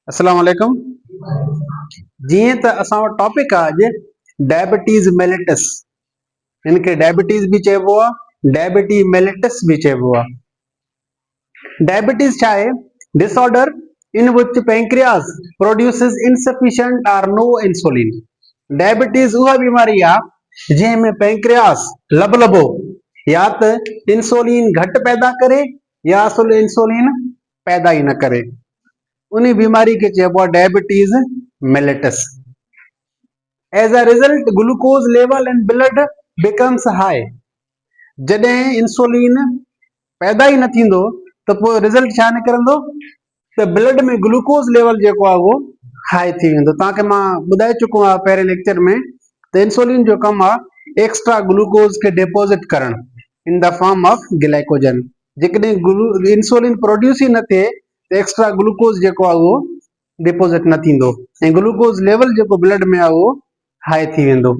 अस्सलाम वालेकुम। जीअं त असां वटि टॉपिक आहे अॼु डायबिटीज़ मेलिटस, हिन खे डायबिटीज़ बि चइबो आहे, डायबिटी मेलिटस बि चइबो आहे। डायबिटीज़ छा आहे? डिसऑर्डर इन विच पैंक्रियास प्रोड्यूसेस इनसफिशिएंट और नो इंसुलिन। डायबिटीज़ उहा बीमारी आहे जंहिं में पैंक्रियास लबो या त इंसुलिन घटि पैदा करे या इंसुलिन पैदा ई न करे, उन बीमारी के चइबो आहे diabetes mellitus. As a result glucose level in blood becomes high. जॾहिं इंसुलिन पैदा ई न थींदो त पोइ रिजल्ट छा निकिरंदो त ब्लड में ग्लूकोज लेवल जेको आहे उहो हाई थी वेंदो। तव्हांखे मां ॿुधाए चुको आहियां पहिरें लेक्चर में त इंसुलिन जो कमु आहे एक्स्ट्रा ग्लूकोज खे डिपोज़िट करणु in the form of glycogen. जेकॾहिं इंसुलिन प्रोड्यूस ई न थिए त एक्स्ट्रा ग्लूकोज जेको आहे उहो डिपोज़िट न थींदो ऐं ग्लूकोज लेवल जेको ब्लड में आहे उहो हाई थी वेंदो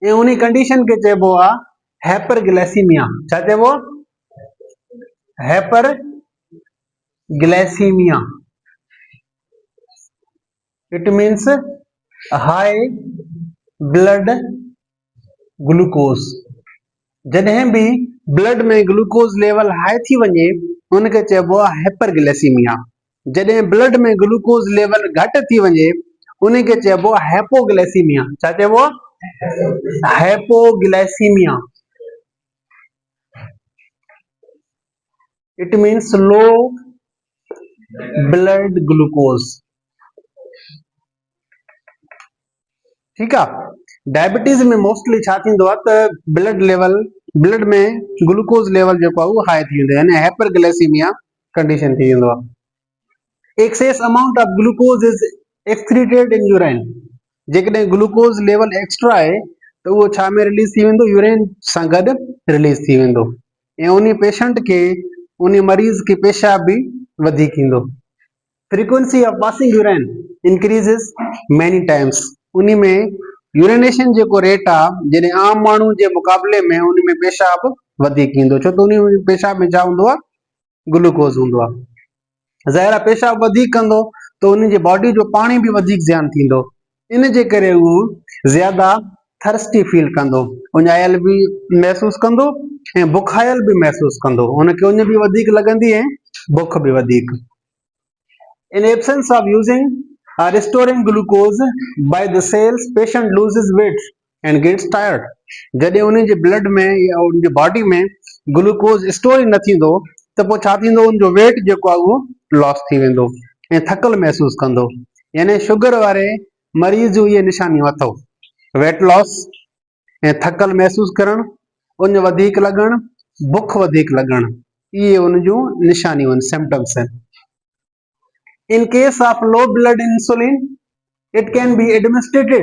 ऐं उन कंडीशन खे चइबो आहे हाइपरग्लाइसीमिया। छा चइबो? Hyperglycaemia. It means high blood glucose. जॾहिं बि ब्लड में ग्लूकोज लेवल हाई थी वञे उनखे चइबो आहे हाइपरग्लाइसीमिया। जॾहिं ब्लड में ग्लूकोज लेवल घटि थी वञे उनखे चइबो आहे हाइपोग्लाइसीमिया। छा चइबो? Hypoglycaemia. It means low blood glucose. ठीकु आहे। डायबिटीज़ में मोस्टली छा थींदो आहे त ब्लड में ग्लूकोज लेवल जेको आहे उहो हाई थी वेंदो आहे, यानी हाइपरग्लाइसीमिया कंडीशन थी वेंदो आहे। Excess amount of glucose is excreted in urine. जेकॾहिं ग्लूकोज लेवल एक्स्ट्रा आहे त उहो छा में रिलीज थी वेंदो? यूरिन सां गॾु रिलीज थी वेंदो ऐं उन पेशेंट खे, उन मरीज़ खे पेशाब बि वधीक ईंदो। Frequency of passing urine increases many times. उन में यूरिनेशन जेको रेट आहे जॾहिं आम माण्हू जे मुक़ाबले में उन में पेशाब वधीक ईंदो, छो त उन पेशाब में छा हूंदो आहे? ग्लूकोज हूंदो आहे। ज़ाहिर आहे पेशाब वधीक कंदो त उन जे बॉडी जो पाणी बि वधीक ज़्यान थींदो, इन जे करे उहो ज़्यादा थर्स्टी फील कंदो, उञायल बि महसूस कंदो ऐं बुखायल बि महसूस कंदो, उनखे उञ बि वधीक लॻंदी ऐं बुख बि वधीक। In absence of using restoring glucose by the cells, patient loses weight and gets tired। जॾहिं उन जे ब्लड में या उन जे बॉडी में ग्लूकोज स्टोर न थींदो त पोइ छा थींदो? उन जो वेट जेको आहे उहो लॉस थी वेंदो ऐं थकल महसूस कंदो। यानी शुगर वारे मरीज़ जूं इहे निशानियूं अथव, वेट लॉस ऐं थकल महसूस करणु, उन वधीक लॻणु, बुख वधीक लॻणु, इहे उन जूं निशानियूं आहिनि, सिम्पटम्स आहिनि। In case of low blood insulin, it can be administered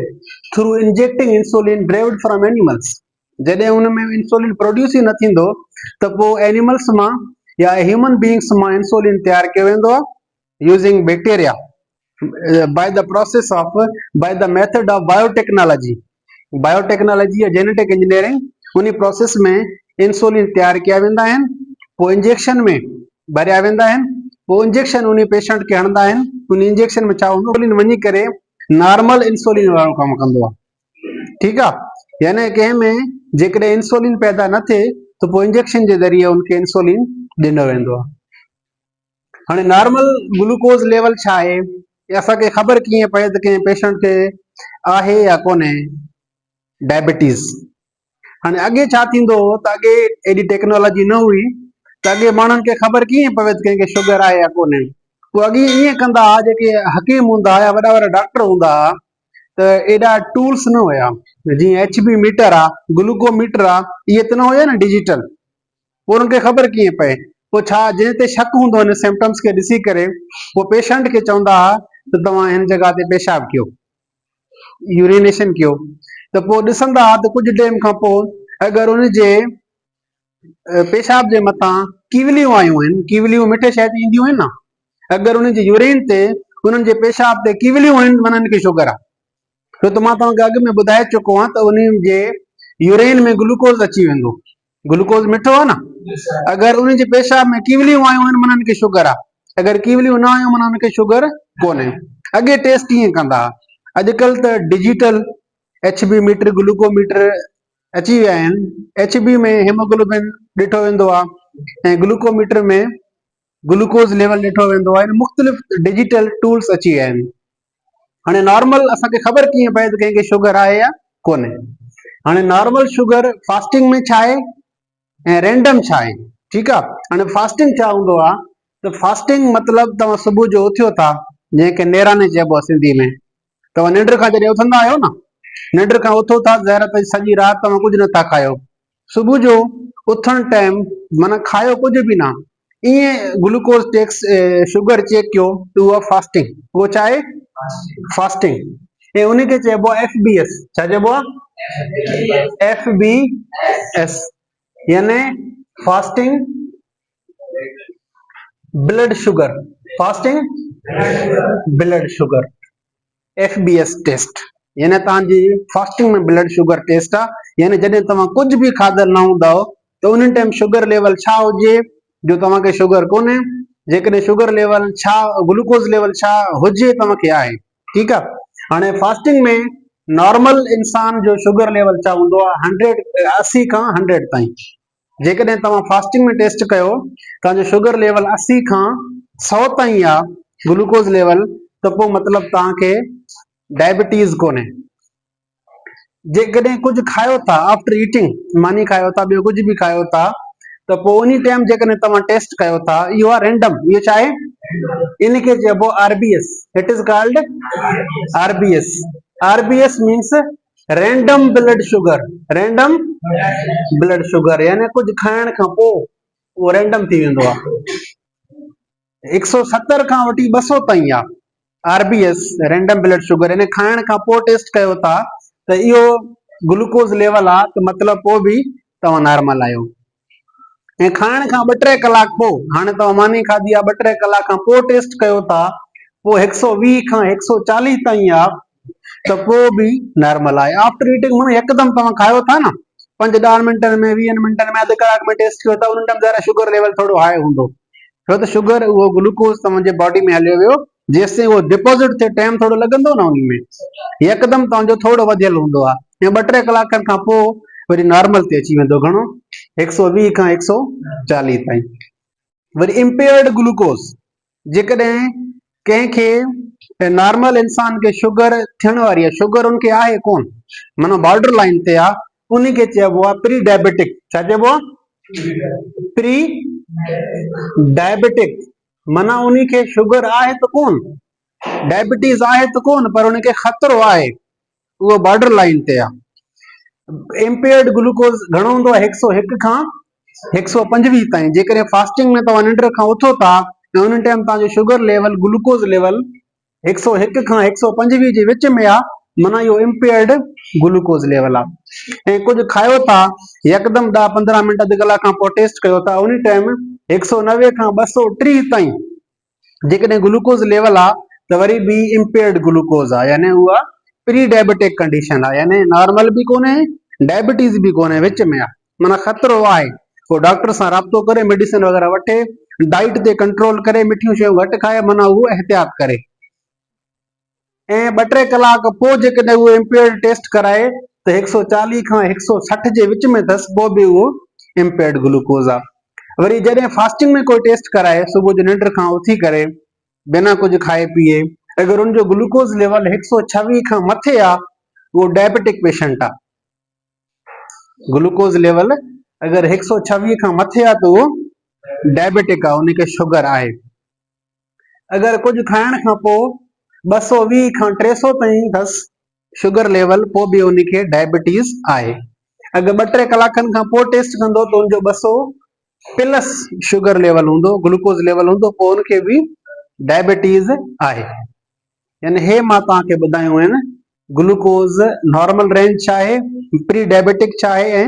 through injecting insulin derived from animals। जॾहिं उन में इंसुलिन प्रोड्यूस ई न थींदो त पोइ एनिमल्स मां या ह्यूमन बींग्स मां इंसुलिन तैयार कयो वेंदो आहे using bacteria by the method of biotechnology. Biotechnology या जेनेटिक इंजीनियरिंग, उन प्रोसेस में इंसुलिन तैयार कया वेंदा आहिनि, पोइ इंजेक्शन में भरिया वेंदा आहिनि, पोइ इंजेक्शन उन पेशेंट खे हणंदा आहिनि। उन इंजेक्शन में छा हूंदो? इंसुलिन वञी करे नॉर्मल इंसुलिन वारो कमु कंदो आहे। ठीकु आहे। यानी कंहिं में जेकॾहिं इंसुलिन पैदा न थिए त पोइ इंजेक्शन जे ज़रिए उनखे इंसुलिन ॾिनो वेंदो आहे। हाणे नॉर्मल ग्लूकोज लेवल छा आहे, असांखे ख़बर कीअं पए त कंहिं पेशेंट खे आहे या कोन्हे डायबिटीज़? हाणे अॻे छा थींदो हो त अॻे एॾी टेक्नोलॉजी न हुई त अॻे माण्हुनि खे ख़बर कीअं पवे त कंहिंखे शुगर आहे या कोन्हे? पोइ अॻे ईअं कंदा हुआ, जेके हकीम हूंदा हुआ, वॾा वॾा डॉक्टर हूंदा हुआ, त एॾा टूल्स न हुया, जीअं HB मीटर आहे, ग्लूकोमीटर आहे, इहे त न हुया न डिजिटल। पोइ उन्हनि खे ख़बर कीअं पए? पोइ छा जंहिं ते शक हूंदो हिन सिम्पटम्स खे ॾिसी करे पोइ पेशेंट खे चवंदा हुआ त तव्हां हिन जॻह ते पेशाब कयो, यूरिनेशन कयो। त पोइ ॾिसंदा हुआ त कुझु टाइम खां पोइ अगरि उन जे पेशाब जे मथां कीवलियूं आयूं आहिनि, कीवलियूं मिठे शइ ते ईंदियूं आहिनि न, अगरि उन जे यूरिन ते, उन्हनि जे पेशाब ते कीवलियूं आहिनि, माना इनखे शुगर आहे। छो त मां तव्हांखे अॻु में ॿुधाए चुको आहियां त उन जे यूरिन में ग्लूकोज अची वेंदो, ग्लूकोज मिठो आहे न, अगरि उन जे पेशाब में कीवलियूं आयूं आहिनि, माना इनखे शुगर आहे। अगर कीवलियूं न आहियूं माना उनखे शुगर कोन्हे। अॻे टेस्ट ईअं कंदा हुआ, अॼुकल्ह त डिजिटल HB मीटर ग्लूकोमीटर अची विया आहिनि। HB में हेमोग्लोबिन ॾिठो वेंदो आहे ऐं ग्लूकोमीटर में ग्लूकोज लेवल ॾिठो वेंदो आहे। मुख़्तलिफ़ डिजिटल टूल्स अची विया आहिनि। हाणे नॉर्मल असांखे ख़बर कीअं पए त कंहिंखे शुगर आहे या कोन्हे। हाणे नॉर्मल शुगर फास्टिंग में छा आहे ऐं रैंडम छा आहे, ठीकु आहे। हाणे फास्टिंग छा हूंदो आहे त फास्टिंग मतिलबु तव्हां सुबुह जो उथियो था, जंहिंखे नेराने चइबो आहे सिंधी में। तव्हां निंड खां जॾहिं उथंदा आहियो न, निंड खां उथो था ज़ाहिर त सॼी राति तव्हां कुझु नथा खायो, सुबुह जो उथण टाइम माना खायो कुझु बि न, ईअं ग्लूकोज शुगर चेक कयो त उहा फास्टिंग, उहो छा आहे फास्टिंग। ऐं उनखे चइबो आहे FBS। छा चइबो आहे FBS, यानी fasting blood sugar, fasting blood sugar FBS test, यानी तव्हांजी फास्टिंग में ब्लड शुगर टेस्ट आहे। यानी जॾहिं तव्हां कुझु बि खाधल न हूंदव त उन टाइम शुगर लेवल छा हुजे जो तव्हांखे शुगर कोन्हे, जेकॾहिं शुगर लेवल छा ग्लूकोज लेवल छा हुजे तव्हांखे आहे, ठीकु आहे। हाणे फास्टिंग में नॉर्मल इंसान जो शुगर लेवल छा हूंदो आहे 80 खां 100 ताईं। जेकॾहिं तव्हां फास्टिंग में टेस्ट कयो तव्हांजो शुगर लेवल 80 खां 100 ताईं आहे ग्लूकोज लेवल, त पोइ मतिलबु तव्हांखे डायबिटीज़ कोन्हे। जेकॾहिं कुझु खायो था आफ्टर ईटिंग, मानी खायो था, ॿियो कुझु बि खायो था, त पोइ उन टाइम जेकॾहिं तव्हां टेस्ट कयो था, इहो आहे रैंडम। इहो छा आहे, इनखे चइबो RBS। It is called RBS। RBS means random blood sugar, random blood sugar, यानी कुझु खाइण खां पोइ उहो रैंडम थी वेंदो आहे। 170 खां वठी 200 ताईं आहे RBS, रैंडम ब्लड शुगर, यानी खाइण खां पोइ टेस्ट कयो था त इहो ग्लूकोज लेवल आहे, त मतिलबु पोइ बि तव्हां नॉर्मल आहियो। ऐं खाइण खां 2-3 कलाक पोइ, हाणे तव्हां मानी खाधी आहे, 2-3 कलाक खां पोइ टेस्ट कयो था, पोइ 120 खां 140 ताईं आहे, त पोइ बि नॉर्मल आहे। आफ्टर ईटिंग माना हिकदमि तव्हां खायो था न, 5-10 मिंटनि में, 20 मिंटनि में, अधु कलाक में टेस्ट कयो था, उन टाइम ज़रा शुगर लेवल थोरो हाई हूंदो, छो त शुगर उहो ग्लूकोज तव्हांजे बॉडी में हलियो वियो, जेसिताईं उहो डिपोज़िट थिए टाइम थोरो लॻंदो न, उन में यकदमि तव्हांजो थोरो वधियल हूंदो आहे, ऐं 2-3 कलाकनि खां पोइ वरी नॉर्मल ते अची वेंदो। घणो, 120 खां 140 ताईं। वरी इम्पेयर्ड ग्लूकोज, जेकॾहिं कंहिंखे नॉर्मल इंसान खे शुगर थियण वारी आहे, शुगर उनखे आहे कोन, माना बॉर्डर लाइन ते आहे, उनखे चइबो आहे प्री डायबिटिक। छा चइबो आहे, प्री डायबिटिक, माना उनखे शुगर आहे त कोन, डायबिटीज़ आहे त कोन, पर उनखे ख़तरो आहे, उहो बॉर्डर लाइन ते आहे। इम्पेयर्ड ग्लूकोज घणो हूंदो आहे, 101 खां 125 ताईं। जेकॾहिं फास्टिंग में तव्हां निंड खां उथो था ऐं उन टाइम तव्हांजो शुगर लेवल ग्लूकोज लेवल 101 खां 125 जे विच में आहे, माना इहो इम्पेयर्ड ग्लूकोज लेवल आहे। ऐं कुझु खायो था यकदमि 10-15 मिंट, अधु कलाक खां पोइ टेस्ट कयो था, उन टाइम 190 खां 230 ताईं जेकॾहिं ग्लूकोज लेवल आहे, त वरी बि इम्पेयर्ड ग्लूकोज आहे, यानी उहा प्री डायबिटिक कंडीशन आहे, यानी नॉर्मल बि कोन्हे, डायबिटीज़ बि कोन्हे, विच में आहे, माना ख़तरो आहे। पोइ डॉक्टर सां राब्तो करे मेडिसिन वग़ैरह वठे, डाइट ते कंट्रोल करे, मिठियूं शयूं घटि खाए, माना उहो एहतियात करे। ऐं 2-3 कलाक पोइ जेकॾहिं उहो इम्पेयर्ड टेस्ट कराए त 140 खां 160 जे विच में अथसि, पोइ बि उहो इम्पेयर्ड ग्लूकोज आहे। वरी जॾहिं फास्टिंग में कोई टेस्ट कराए, सुबुह जो निंड खां उथी करे बिना कुझु खाए पीए, अगर उनजो ग्लूकोज लेवल 126 खां मथे आहे, वो डायबिटिक पेशेंट आहे। ग्लूकोज लेवल अगर 126 खां मथे आहे, तो वो डायबिटिक आहे, उनखे शुगर आहे। अगर कुछ खाइण खां पोइ 220 खां 300 ताईं अथसि शुगर लेवल, पोइ बि उनखे डायबिटीज़ आहे। अगर 2-3 कलाकनि खां पोइ टेस्ट कंदो त उनजो 200 प्लस शुगर लेवल हूंदो, ग्लूकोज लेवल हूंदो, पोइ उनखे बि डायबिटीज़ आहे। यानी हे मां तव्हांखे ॿुधायूं आहिनि ग्लूकोज नॉर्मल रेंज छा आहे, प्री डायबिटिक छा आहे ऐं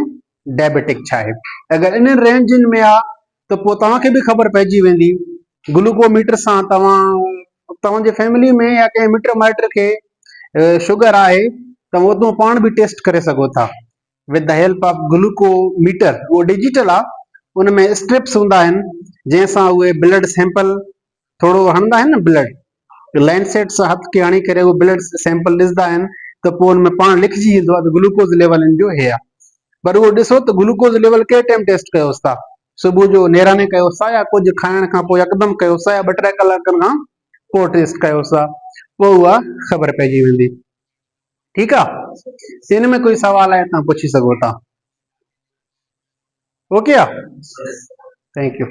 डायबिटिक छा आहे। अगर इन रेंजनि में आहे त पोइ तव्हांखे बि ख़बर पइजी वेंदी। ग्लूकोमीटर सां तव्हांजे फैमिली में या कंहिं मिट माइट खे शुगर आहे त उहो तूं पाण बि टेस्ट करे सघो था with the help of glucometer. उहो डिजिटल आहे, उन में स्ट्रिप्स हूंदा आहिनि जंहिंसां उहे ब्लड सैंपल थोरो हणंदा आहिनि न ब्लड लैंडसेट सां हथ खे हणी करे उहो ब्लड सैंपल ॾिसंदा आहिनि त पोइ हुन में पाण लिखिजी ईंदो आहे त ग्लूकोज लेवल हिन जो हे आहे। पर उहो ॾिसो त ग्लूकोज लेवल कहिड़े टाइम टेस्ट कयोसि था, सुबुह जो नेराणे कयोसि था या कुझु खाइण खां पोइ यकदमि कयोसि था या 2-3 कलाकनि खां पोइ टेस्ट कयोसि था, पोइ उहा ख़बर पइजी वेंदी। ठीकु आहे, इन में कोई सवाल आहे तव्हां पुछी सघो था। ओके आहे, थैंक यू।